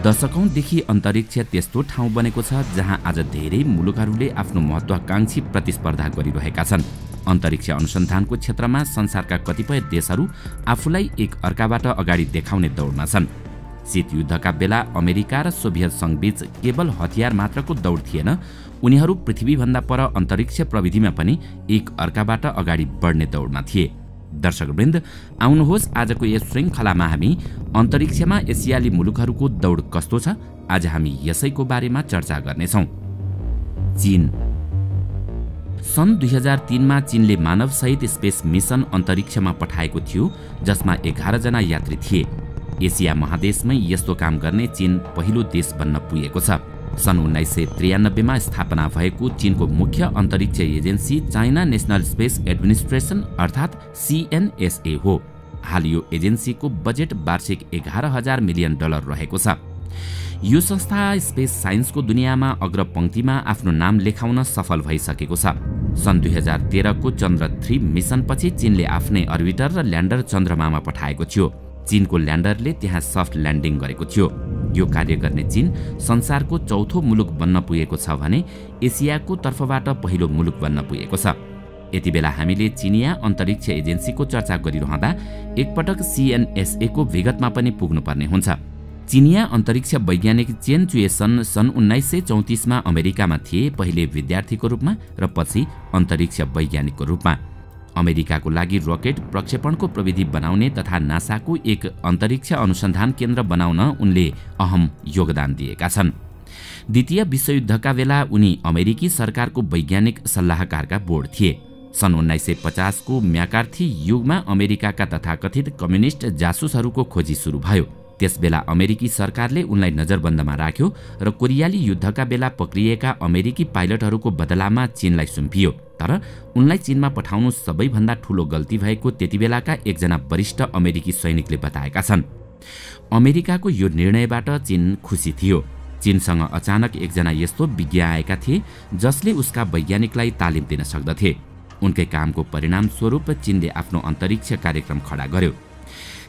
दशकौंदेखि अन्तरिक्ष त्यस्तो ठाउँ बनेको छ जहाँ आज धेरै मुलुकहरूले आफ्नो महत्त्वाकांक्षी प्रतिस्पर्धा गरिरहेका छन्। अन्तरिक्ष अनुसन्धानको क्षेत्रमा संसारका कतिपय देशहरू आफूलाई एक अर्काबाट अगाडि देखाउने दौडमा छन्। शीत युद्धका बेला अमेरिका र सोभियत संघबीच केवल हतियार मात्रको दौड थिएन, उनीहरू पृथ्वीभन्दा पर अन्तरिक्ष प्रविधिमा पनि एक अर्काबाट अगाडि बढ्ने दौडमा थिए। दर्शकवृन्द, आउनुहोस् आजको यस श्रृङ्खलामा हामी अन्तरिक्षमा एसियाली मुलुकहरूको दौड कस्तो छ, आज हामी यसैको बारेमा चर्चा गर्नेछौँ। चीन। सन् 2003 मा चीनले मानवसहित स्पेस मिसन अन्तरिक्षमा पठाएको थियो, जसमा 11 जना यात्री थिए। एसिया महादेशमै यस्तो काम गर्ने चीन पहिलो देश बन्न पुगेको छ। सन् 1993 मा स्थापना भएको चीनको मुख्य अन्तरिक्ष agency China national space administration अर्थात् CNSA हो। हाल यो एजेन्सीको बजेट वार्षिक $11,000 मिलियन रहेको छ। यो संस्था स्पेस साइन्सको दुनियाँमा अग्रपंक्तिमा आफ्नो नाम लेखाउन सफल भइसकेको छ। सन् 2013 को चन्द्र 3 मिसनपछि चीनले आफ्नै अर्बिटर र ल्यान्डर चन्द्रमामा पठाएको थियो। चीनको ल्यान्डरले त्यहाँ सफ्ट ल्यान्डिङ गरेको थियो। यो कार्य गर्ने चीन संसारको चौथो मुलुक बन्न पुगेको छ भने एसियाको तर्फबाट पहिलो मुलुक बन्न पुगेको छ। यति बेला हामीले चीनिया अन्तरिक्ष एजेन्सीको चर्चा गरिरहँदा एकपटक CNSA को विगतमा पनि पुग्नुपर्ने हुन्छ। चीनिया अन्तरिक्ष वैज्ञानिक चेन चुएसन सन् 1934 मा अमेरिकामा थिए, पहिले विद्यार्थीको रूपमा र पछि अन्तरिक्ष वैज्ञानिकको रूपमा। अमेरिकाको लागि रकेट प्रक्षेपणको प्रविधि बनाउने तथा नासाको एक अन्तरिक्ष अनुसन्धान केन्द्र बनाउन उनले अहम योगदान दिएका छन्। द्वितीय विश्वयुद्धका बेला उनी अमेरिकी सरकारको वैज्ञानिक सल्लाहकारका बोर्ड थिए। सन् 1950 को म्याकार्थी युगमा अमेरिकाका तथाकथित कम्युनिस्ट जासुसहरूको खोजी सुरु भयो। त्यसबेला अमेरिकी सरकारले उनलाई नजरबन्दमा राख्यो र कोरियाली युद्धका बेला पक्रिएका अमेरिकी पाइलटहरूको बदलामा चीनलाई सुम्पियो। तर उनलाई चीनमा पठाउनु सबैभन्दा ठूलो गल्ती भएको त्यतिबेलाका एकजना वरिष्ठ अमेरिकी सैनिकले बताएका छन्। अमेरिकाको यो निर्णयबाट चीन खुसी थियो। चीनसँग अचानक एकजना यस्तो विज्ञ आएका थिए जसले उसका वैज्ञानिकलाई तालिम दिन सक्दथे। उनकै कामको परिणाम स्वरूप चीनले आफ्नो अन्तरिक्ष कार्यक्रम खडा गर्यो।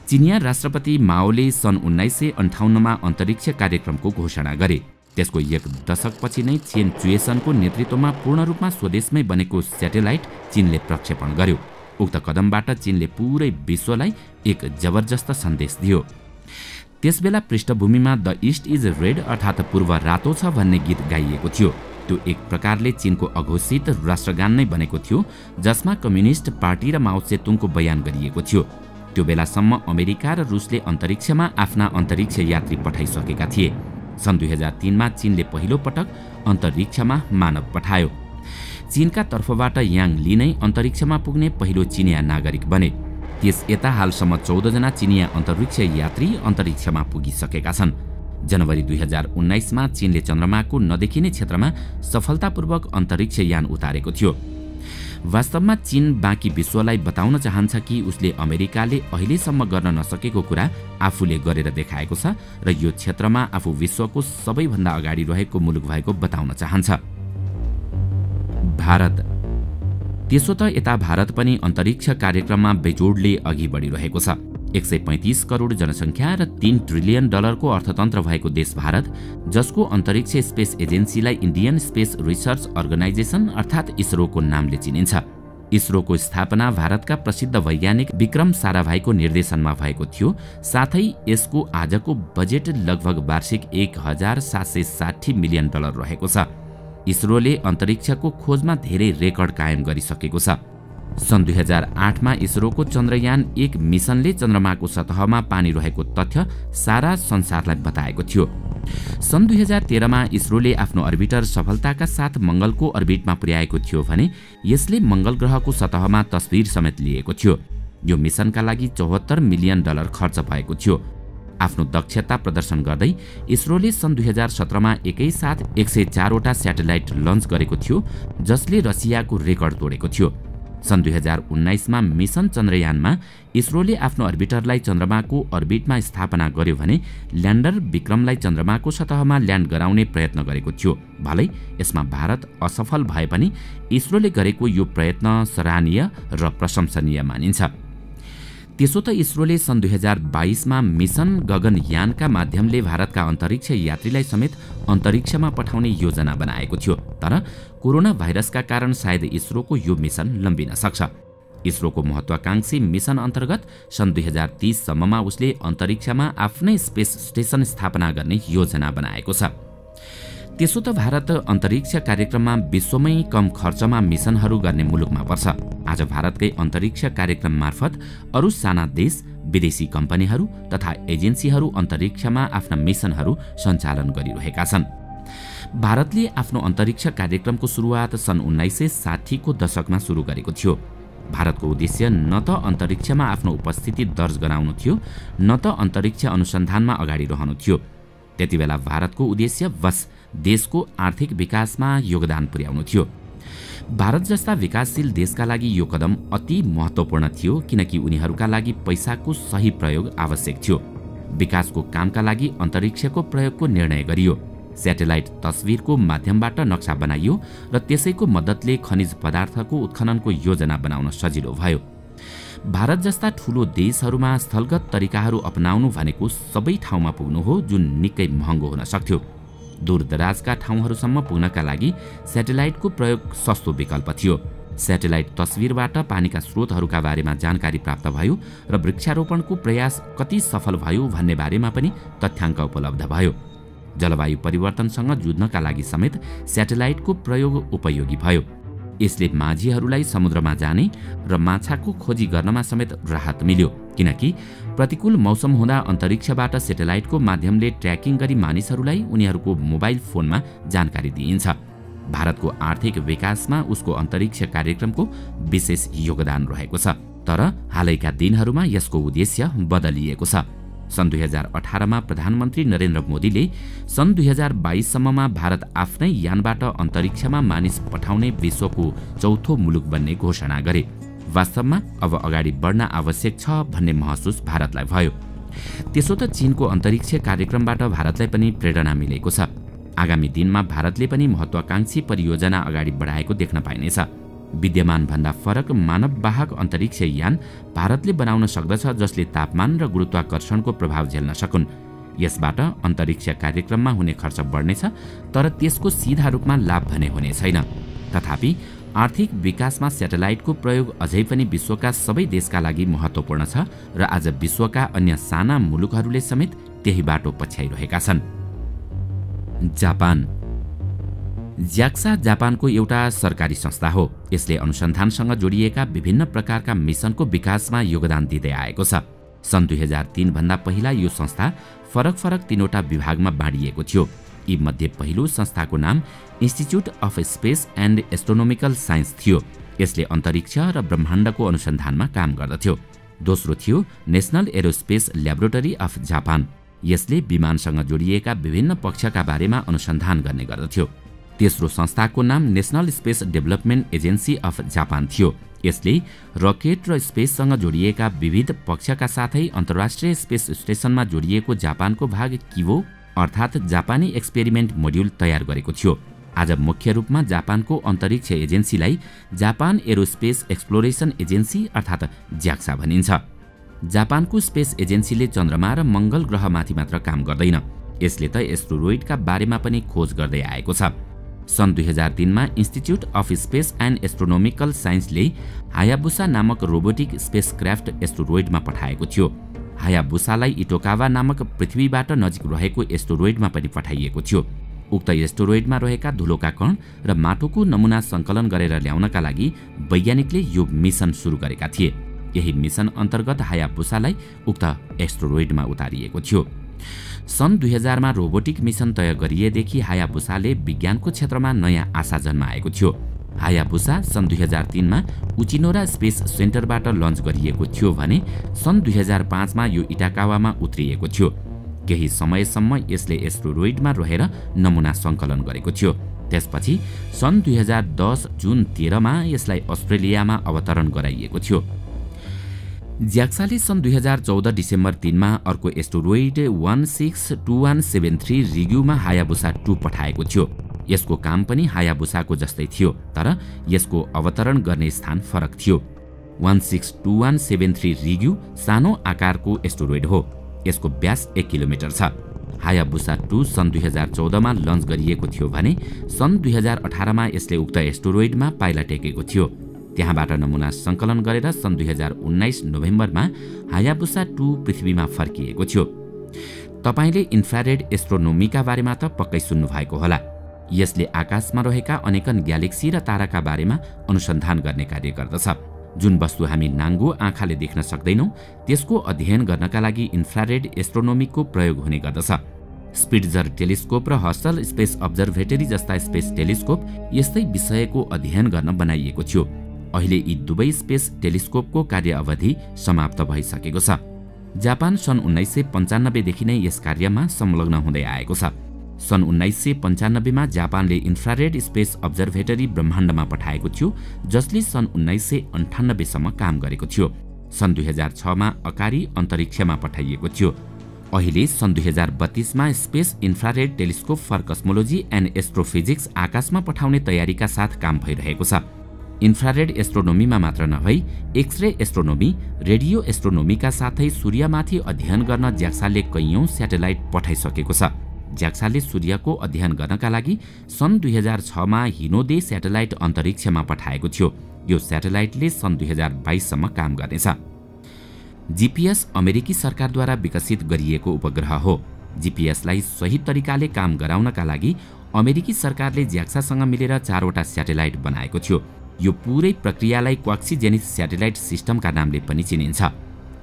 चीनिया राष्ट्रपति माओले सन् 1958 मा अन्तरिक्ष कार्यक्रमको घोषणा गरे। त्यसको एक दशकपछि नै चेन चुएसनको नेतृत्वमा पूर्ण रूपमा स्वदेशमै बनेको स्याटेलाइट चीनले प्रक्षेपण गर्यो। उक्त कदमबाट चीनले पूरै विश्वलाई एक जबरजस्त सन्देश दियो। त्यसबेला पृष्ठभूमिमा द ईस्ट इज रेड अर्थात् पूर्व रातो छ भन्ने गीत गाइएको थियो। त्यो एक प्रकारले चीनको अघोषित राष्ट्रगान नै बनेको थियो, जसमा कम्युनिस्ट पार्टी र माओ सेतुङको बयान गरिएको थियो। त्यो बेलासम्म अमेरिका र रुसले अन्तरिक्षमा आफ्ना अन्तरिक्ष यात्री पठाइसकेका थिए। सन् 2003 मा चीनले पहिलो पटक अन्तरिक्षमा मानव पठायो। चीनका तर्फबाट याङ ली नै अन्तरिक्षमा पुग्ने पहिलो चिनिया नागरिक बने। त्यस यता हालसम्म 14 जना चिनिया अन्तरिक्ष यात्री अन्तरिक्षमा पुगिसकेका छन्। जनवरी 2019 मा चीनले चन्द्रमाको नदेखिने क्षेत्रमा सफलतापूर्वक अन्तरिक्ष यान उतारेको थियो। वास्तवमा चीन बाँकी विश्वलाई बताउन चाहन्छ कि उसले अमेरिकाले अहिलेसम्म गर्न नसकेको कुरा आफूले गरेर देखाएको छ र यो क्षेत्रमा आफू विश्वको सबैभन्दा अगाडि रहेको मुलुक भएको बताउन चाहन्छ। भारत। त्यसो त यता भारत पनि अन्तरिक्ष कार्यक्रममा बेजोडले अघि बढिरहेको छ। 135 करोड जनसङ्ख्या र $3 ट्रिलियन को अर्थतन्त्र भएको देश भारत, जसको अन्तरिक्ष स्पेस एजेन्सीलाई इन्डियन स्पेस रिसर्च अर्गनाइजेसन अर्थात् इसरोको नामले चिनिन्छ। इसरोको स्थापना भारतका प्रसिद्ध वैज्ञानिक विक्रम साराभाईको निर्देशनमा भएको थियो। साथै यसको आजको बजेट लगभग वार्षिक $1,760 मिलियन रहेको छ। इसरोले अन्तरिक्षको खोजमा धेरै रेकर्ड कायम गरिसकेको छ। सन् 2008 मा इसरोको चन्द्रयान 1 मिसनले चन्द्रमाको सतहमा पानी रहेको तथ्य सारा संसारलाई बताएको थियो। सन् 2013 मा इसरोले आफ्नो अर्बिटर सफलताका साथ मंगलको अर्बिटमा पुर्याएको थियो भने यसले मंगल ग्रहको सतहमा तस्बिर समेत लिएको थियो। यो मिसनका लागि $74 मिलियन खर्च भएको थियो। आफ्नो दक्षता प्रदर्शन गर्दै इसरोले सन् 2017 मा एकैसाथ 104 वटा स्याटेलाइट लन्च गरेको थियो, जसले रसियाको रेकर्ड तोडेको थियो। सन् 2019 मा मिसन चन्द्रयानमा इसरोले आफ्नो अर्बिटरलाई चन्द्रमाको अर्बिटमा स्थापना गर्यो भने ल्यान्डर विक्रमलाई चन्द्रमाको सतहमा ल्यान्ड गराउने प्रयत्न गरेको थियो। भलै यसमा भारत असफल भए पनि इसरोले गरेको यो प्रयत्न सराहनीय र प्रशंसनीय मानिन्छ। त्यसो त इसरोले सन् 2022 मा मिसन गगनयानका माध्यमले भारतका अन्तरिक्ष यात्रीलाई समेत अन्तरिक्षमा पठाउने योजना बनाएको थियो। तर कोरोना भाइरसका कारण सायद इसरोको यो मिसन लम्बिन सक्छ। इसरोको महत्वाकांक्षी मिसन अन्तर्गत सन् 2030 सम्ममा उसले अन्तरिक्षमा आफ्नै स्पेस स्टेशन स्थापना गर्ने योजना बनाएको छ। त्यसो त भारत अन्तरिक्ष कार्यक्रममा विश्वमै कम खर्चमा मिसनहरू गर्ने मुलुकमा पर्छ। आज भारतकै अन्तरिक्ष कार्यक्रम मार्फत अरू साना देश, विदेशी कम्पनीहरू तथा एजेन्सीहरू अन्तरिक्षमा आफ्ना मिसनहरू सञ्चालन गरिरहेका छन्। भारतले आफ्नो अन्तरिक्ष कार्यक्रमको सुरुवात सन् 1960 को दशकमा सुरु गरेको थियो। भारतको उद्देश्य न त अन्तरिक्षमा आफ्नो उपस्थिति दर्ज गराउनु थियो, न त अन्तरिक्ष अनुसन्धानमा अगाडि रहनु थियो। त्यतिबेला भारतको उद्देश्य बस देशको आर्थिक विकासमा योगदान पुर्याउनु थियो। भारत जस्ता विकासशील देशका लागि यो कदम अति महत्त्वपूर्ण थियो, किनकि उनीहरूका लागि पैसाको सही प्रयोग आवश्यक थियो। विकासको कामका लागि अन्तरिक्षको प्रयोगको निर्णय गरियो। स्याटेलाइट तस्विरको माध्यमबाट नक्सा बनाइयो र त्यसैको मद्दतले खनिज पदार्थको उत्खननको योजना बनाउन सजिलो भयो। भारत जस्ता ठूलो देशहरूमा स्थलगत तरिकाहरू अपनाउनु भनेको सबै ठाउँमा पुग्नु हो, जुन निकै महँगो हुन सक्थ्यो। दूरदराजका ठाउँहरूसम्म पुग्नका लागि स्याटेलाइटको प्रयोग सस्तो विकल्प थियो। स्याटेलाइट तस्विरबाट पानीका स्रोतहरूका बारेमा जानकारी प्राप्त भयो र वृक्षारोपणको प्रयास कति सफल भयो भन्ने बारेमा पनि तथ्याङ्क उपलब्ध भयो। जलवायु परिवर्तनसँग जुझ्नका लागि समेत स्याटेलाइटको प्रयोग उपयोगी भयो। यसले माझीहरूलाई समुद्रमा जाने र माछाको खोजी गर्नमा समेत राहत मिल्यो, किनकि प्रतिकूल मौसम हुँदा अन्तरिक्षबाट स्याटेलाइटको माध्यमले ट्र्याकिङ गरी मानिसहरूलाई उनीहरूको मोबाइल फोनमा जानकारी दिइन्छ। भारतको आर्थिक विकासमा उसको अन्तरिक्ष कार्यक्रमको विशेष योगदान रहेको छ। तर हालैका दिनहरूमा यसको उद्देश्य बदलिएको छ। सन् 2018 मा प्रधानमन्त्री नरेन्द्र मोदीले सन् 2022 सम्ममा भारत आफ्नै यानबाट अन्तरिक्षमा मानिस पठाउने विश्वको चौथो मुलुक बन्ने घोषणा गरे। वास्तवमा अब अगाडि बढ्न आवश्यक छ भन्ने महसुस भारतलाई भयो। त्यसो त चीनको अन्तरिक्ष कार्यक्रमबाट भारतलाई पनि प्रेरणा मिलेको छ। आगामी दिनमा भारतले पनि महत्वाकांक्षी परियोजना अगाडि बढाएको देख्न पाइनेछ। विद्यमान भन्दा फरक मानववाहक अन्तरिक्ष यान भारतले बनाउन सक्दछ, जसले तापमान र गुरुत्वाकर्षणको प्रभाव झेल्न सकुन्। यसबाट अन्तरिक्ष कार्यक्रममा हुने खर्च बढ्नेछ, तर त्यसको सीधा रूपमा लाभ भने हुने छैन। तथापि आर्थिक विकासमा स्याटेलाइटको प्रयोग अझै पनि विश्वका सबै देशका लागि महत्त्वपूर्ण छ र आज विश्वका अन्य साना मुलुकहरूले समेत त्यही बाटो पछ्याइरहेका छन्। जापान। ज्याक्सा जापानको एउटा सरकारी संस्था हो। यसले अनुसन्धानसँग जोडिएका विभिन्न प्रकारका मिसनको विकासमा योगदान दिँदै आएको छ। सन् 2003 भन्दा पहिला यो संस्था फरक फरक 3वटा विभागमा बाँडिएको थियो। यी मध्ये पहिलो संस्थाको नाम institute of space and astronomical science थियो। यसले अन्तरिक्ष र ब्रह्माण्डको अनुसन्धानमा काम गर्दथ्यो। दोस्रो थियो national aerospace laboratory of Japan. यसले विमानसँग जोडिएका विभिन्न पक्षका बारेमा अनुसन्धान गर्ने गर्दथ्यो। तेस्रो संस्थाको नाम national space development agency of Japan थियो। यसले रकेट र स्पेससँग जोडिएका विविध पक्षका साथै अन्तर्राष्ट्रिय स्पेस स्टेसनमा जोडिएको जापानको भाग किवो अर्थात् जापानी एक्सपेरिमेन्ट मोड्युल तयार गरेको थियो। आज मुख्य रूपमा जापानको अन्तरिक्ष एजेन्सीलाई जापान एरोस्पेस एक्सप्लोरेसन एजेन्सी अर्थात् ज्याक्सा भनिन्छ। जापानको स्पेस एजेन्सीले चन्द्रमा र मंगल ग्रहमाथि मात्र काम गर्दैन, यसले त एस्टेरोइडका बारेमा पनि खोज गर्दै आएको छ। सन् 2003 मा institute of space and astronomical साइन्सले हायाबुसा नामक रोबोटिक स्पेसक्राफ्ट एस्टेरोइडमा पठाएको थियो। हायाबुसालाई इटोकावा नामक पृथ्वीबाट नजिक रहेको एस्टेरोइडमा पनि पठाइएको थियो। उक्त एस्टेरोइडमा रहेका धुलोका कण र माटोको नमुना सङ्कलन गरेर ल्याउनका लागि वैज्ञानिकले यो मिसन सुरु गरेका थिए। यही मिसन अन्तर्गत हायाबुसालाई उक्त एस्टेरोइडमा उतारिएको थियो। सन् 2000 मा रोबोटिक मिसन तय गरिएदेखि हायाबुसाले विज्ञानको क्षेत्रमा नयाँ आशा जन्माएको थियो। हायाबुसा सन् 2003 मा उचिनोरा स्पेस सेन्टरबाट लन्च गरिएको थियो भने सन् 2005 मा यो इटाकावामा उत्रिएको थियो। केही समयसम्म यसले एस्टेरोइडमा रहेर नमुना सङ्कलन गरेको थियो। त्यसपछि सन् 2010 जुन 13 मा यसलाई अस्ट्रेलियामा अवतरण गराइएको थियो। ज्याक्साले सन् 2014 डिसेम्बर 3 मा अर्को एस्टेरोइड 162173 रिग्युमा हायाबुसा 2 पठाएको थियो। यसको काम पनि हायाबुसाको जस्तै थियो, तर यसको अवतरण गर्ने स्थान फरक थियो। 162173 रिग्यू सानो आकारको एस्टेरोइड हो। यसको व्यास 1 किलोमिटर छ। हायाबुसा 2 सन् 2014 मा लन्च गरिएको थियो भने सन् 2018 मा यसले उक्त एस्टेरोइडमा पाइला टेकेको थियो। त्यहाँबाट नमुना सङ्कलन गरेर सन् 2019 नोभेम्बरमा हायाबुसा 2 पृथ्वीमा फर्किएको थियो। तपाईले इन्फ्रारेड एस्ट्रोनोमीका बारेमा त पक्कै सुन्नु भएको होला। यसले आकाशमा रहेका अनेकन ग्यालेक्सी र ताराका बारेमा अनुसन्धान गर्ने कार्य गर्दछ। जुन वस्तु हामी नाङ्गो आँखाले देख्न सक्दैनौं त्यसको अध्ययन गर्नका लागि इन्फ्रारेड एस्ट्रोनोमीको प्रयोग हुने गर्दछ। स्पिट्जर टेलिस्कोप र हसल स्पेस अब्जर्भेटरी जस्ता स्पेस टेलिस्कोप यस्तै विषयको अध्ययन गर्न बनाइएको थियो। अहिले यी दुवै स्पेस टेलिस्कोपको कार्य अवधि समाप्त भइसकेको छ। जापान सन् 1995 देखि नै यस कार्यमा संलग्न हुँदै आएको छ। सन् 1995 मा जापानले इन्फ्रारेड स्पेस अब्जर्भेटरी ब्रह्माण्डमा पठाएको थियो, जसले सन् 1998 सम्म काम गरेको थियो। सन् 2006 मा अकारी अन्तरिक्षमा पठाइएको थियो। अहिले सन् 2032 मा space infrared telescope for cosmology and astrophysics आकाशमा पठाउने तयारीका साथ काम भइरहेको छ। इन्फ्रारेड एस्ट्रोनोमीमा मात्र नभई एक्सरे एस्ट्रोनोमी, रेडियो एस्ट्रोनोमीका साथै सूर्यमाथि अध्ययन गर्न ज्याक्साले कैयौं स्याटेलाइट पठाइसकेको छ। ज्याक्साले सूर्यको अध्ययन गर्नका लागि सन् 2006 मा हिनोदे स्याटेलाइट अन्तरिक्षमा पठाएको थियो। यो स्याटेलाइटले सन् 2022 सम्म काम गर्नेछ। जीपीएस अमेरिकी सरकारद्वारा विकसित गरिएको उपग्रह हो। जीपीएसलाई सही तरिकाले काम गराउनका लागि अमेरिकी सरकारले ज्याक्सासँग मिलेर 4 वटा स्याटेलाइट बनाएको थियो। यो पूरै प्रक्रियालाई क्वाक्सिजेनिस स्याटेलाइट सिस्टमका नामले पनि चिनिन्छ।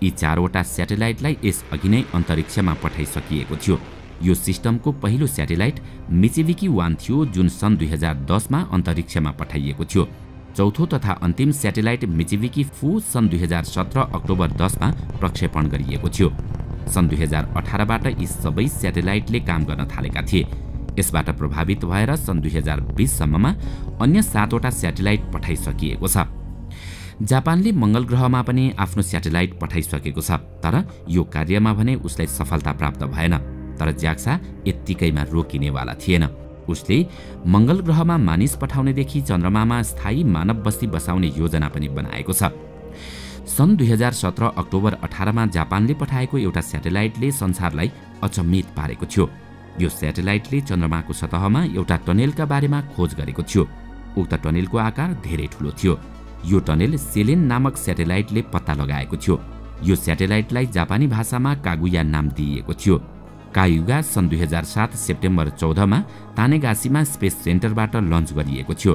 यी 4 वटा स्याटेलाइटलाई यसअघि नै अन्तरिक्षमा पठाइसकिएको थियो। यो सिस्टमको पहिलो स्याटेलाइट मिचिबिकी 1 थियो, जुन सन् 2010 मा अन्तरिक्षमा पठाइएको थियो। चौथो तथा अन्तिम स्याटेलाइट मिचिबिकी 4 सन् 2017 अक्टोबर 10 मा प्रक्षेपण गरिएको थियो। सन् 2018 बाट यी सबै स्याटेलाइटले काम गर्न थालेका थिए। यसबाट प्रभावित भएर सन् 2020 सम्ममा अन्य 7 वटा स्याटेलाइट पठाइसकिएको छ। जापानले मंगल ग्रहमा पनि आफ्नो स्याटेलाइट पठाइसकेको छ, तर यो कार्यमा भने उसलाई सफलता प्राप्त भएन। तर ज्याक्सा यत्तिकैमा रोकिनेवाला थिएन। उसले मंगल ग्रहमा मानिस पठाउनेदेखि चन्द्रमामा स्थायी मानव बस्ती बसाउने योजना पनि बनाएको छ। सन् 2017 अक्टोबर 18 मा जापानले पठाएको एउटा स्याटेलाइटले संसारलाई अचम्मित पारेको थियो। यो स्याटेलाइटले चन्द्रमाको सतहमा एउटा टनेलका बारेमा खोज गरेको थियो। उक्त टनेलको आकार धेरै ठूलो थियो। यो टनेल सेलेन नामक स्याटेलाइटले पत्ता लगाएको थियो। यो स्याटेलाइटलाई जापानी भाषामा कागुया नाम दिइएको थियो। कायुगा सन् 2007 सेप्टेम्बर 14 मा तानेगासीमा स्पेस सेन्टरबाट लन्च गरिएको थियो।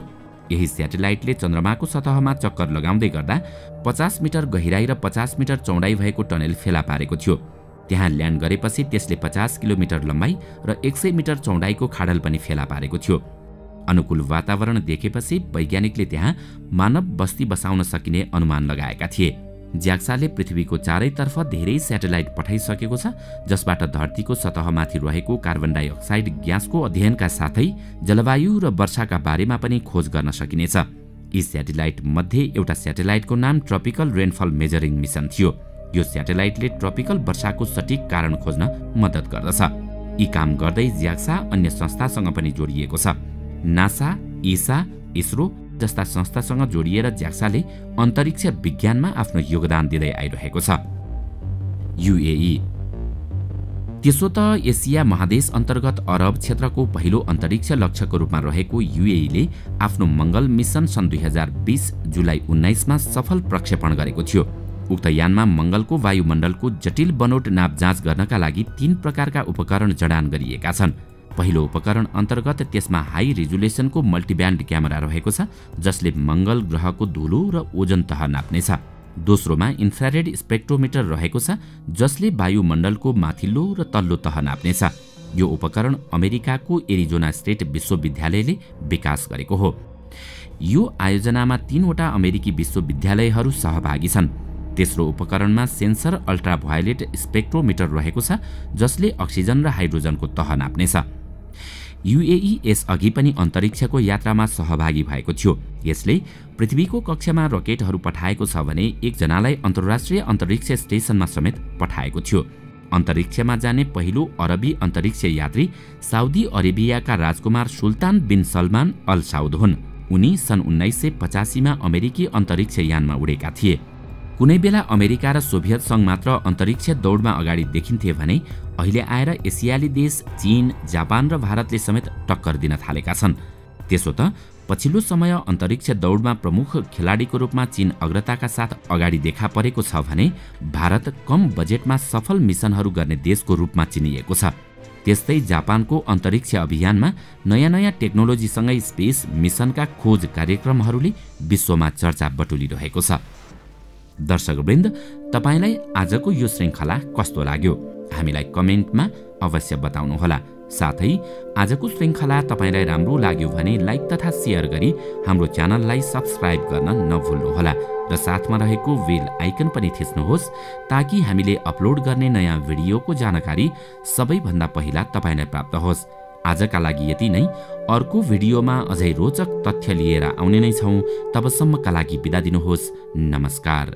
यही स्याटेलाइटले चन्द्रमाको सतहमा चक्कर लगाउँदै गर्दा 50 मिटर गहिराई र 50 मिटर चौडाइ भएको टनेल फेला पारेको थियो। त्यहाँ ल्यान्ड गरेपछि त्यसले 50 किलोमिटर लम्बाई र 100 मिटर चौडाइको खाडल पनि फेला पारेको थियो। अनुकूल वातावरण देखेपछि वैज्ञानिकले त्यहाँ मानव बस्ती बसाउन सकिने अनुमान लगाएका थिए। ज्याक्साले पृथ्वीको चारैतर्फ धेरै स्याटेलाइट पठाइसकेको छ, जसबाट धरतीको सतहमाथि रहेको कार्बन डाइअक्साइड ग्यासको अध्ययनका साथै जलवायु र वर्षाका बारेमा पनि खोज गर्न सकिनेछ। यी स्याटेलाइट मध्ये एउटा स्याटेलाइटको नाम ट्रपिकल रेनफल मेजरिङ मिसन थियो। यो स्याटेलाइटले ट्रपिकल वर्षाको सठिक कारण खोज्न मद्दत गर्दछ। यी काम गर्दै ज्याक्सा अन्य संस्थासँग पनि जोडिएको छ। नासा, ईसा, इसरो जस्ता संस्थासँग जोडिएर ज्याक्साले अन्तरिक्ष विज्ञानमा आफ्नो योगदान दिँदै आइरहेको छ। यूएई त्यसो त एसिया महादेश अन्तर्गत अरब क्षेत्रको पहिलो अन्तरिक्ष लक्ष्यको रूपमा रहेको यूएईले आफ्नो मंगल मिसन सन् 2020 जुलाई 19 मा सफल प्रक्षेपण गरेको थियो। उक्त यानमा मंगलको वायुमण्डलको जटिल बनोट नाप जाँच गर्नका लागि 3 प्रकारका उपकरण जडान गरिएका छन्। पहिलो उपकरण अन्तर्गत त्यसमा हाई रिजोल्युसनको मल्टिब्यान्ड क्यामेरा रहेको छ, जसले मंगल ग्रहको धुलो र ओजन तह नाप्नेछ। दोस्रोमा इन्फ्रारेड स्पेक्ट्रोमिटर रहेको छ, जसले वायुमण्डलको माथिल्लो र तल्लो तह नाप्नेछ। यो उपकरण अमेरिकाको एरिजोना स्टेट विश्वविद्यालयले विकास गरेको हो। यो आयोजनामा 3 वटा अमेरिकी विश्वविद्यालयहरू सहभागी छन्। तेस्रो उपकरणमा सेन्सर अल्ट्राभायोलेट स्पेक्ट्रोमिटर रहेको छ, जसले अक्सिजन र हाइड्रोजनको तह नाप्नेछ। यूएई यसअघि पनि अन्तरिक्षको यात्रामा सहभागी भएको थियो। यसले पृथ्वीको कक्षामा रकेटहरू पठाएको छ भने एकजनालाई अन्तर्राष्ट्रिय अन्तरिक्ष स्टेसनमा समेत पठाएको थियो। अन्तरिक्षमा जाने पहिलो अरबी अन्तरिक्ष यात्री साउदी अरेबियाका राजकुमार सुल्तान बिन सलमान अल साउद हुन्। उनी सन् 1985 मा अमेरिकी अन्तरिक्ष यानमा उडेका थिए। कुनै बेला अमेरिका र सोभियत सङ्घ मात्र अन्तरिक्ष दौडमा अगाडि देखिन्थे भने अहिले आएर एसियाली देश चीन, जापान र भारतले समेत टक्कर दिन थालेका छन्। त्यसो त पछिल्लो समय अन्तरिक्ष दौडमा प्रमुख खेलाडीको रूपमा चीन अग्रताका साथ अगाडि देखा परेको छ भने भारत कम बजेटमा सफल मिसनहरू गर्ने देशको रूपमा चिनिएको छ। त्यस्तै जापानको अन्तरिक्ष अभियानमा नयाँ टेक्नोलोजीसँगै स्पेस मिसनका खोज कार्यक्रमहरूले विश्वमा चर्चा बटुलिरहेको छ। दर्शकवृन्द, तपाईलाई आजको यो श्रृङ्खला कस्तो लाग्यो हामीलाई कमेन्टमा अवश्य बताउनुहोला। साथै आजको श्रृङ्खला तपाईलाई राम्रो लाग्यो भने लाइक तथा शेयर गरी हाम्रो च्यानललाई सब्स्क्राइब गर्न नभुल्नुहोला र साथमा रहेको बेल आइकन पनि थिच्नुहोस् ताकि हामीले अपलोड गर्ने नयाँ भिडियोको जानकारी सबैभन्दा पहिला तपाईलाई प्राप्त होस्। आजका लागि यति नै। अर्को भिडियोमा अझै रोचक तथ्य लिएर आउने नै छौँ। तबसम्मका लागि बिदा दिनुहोस्। नमस्कार।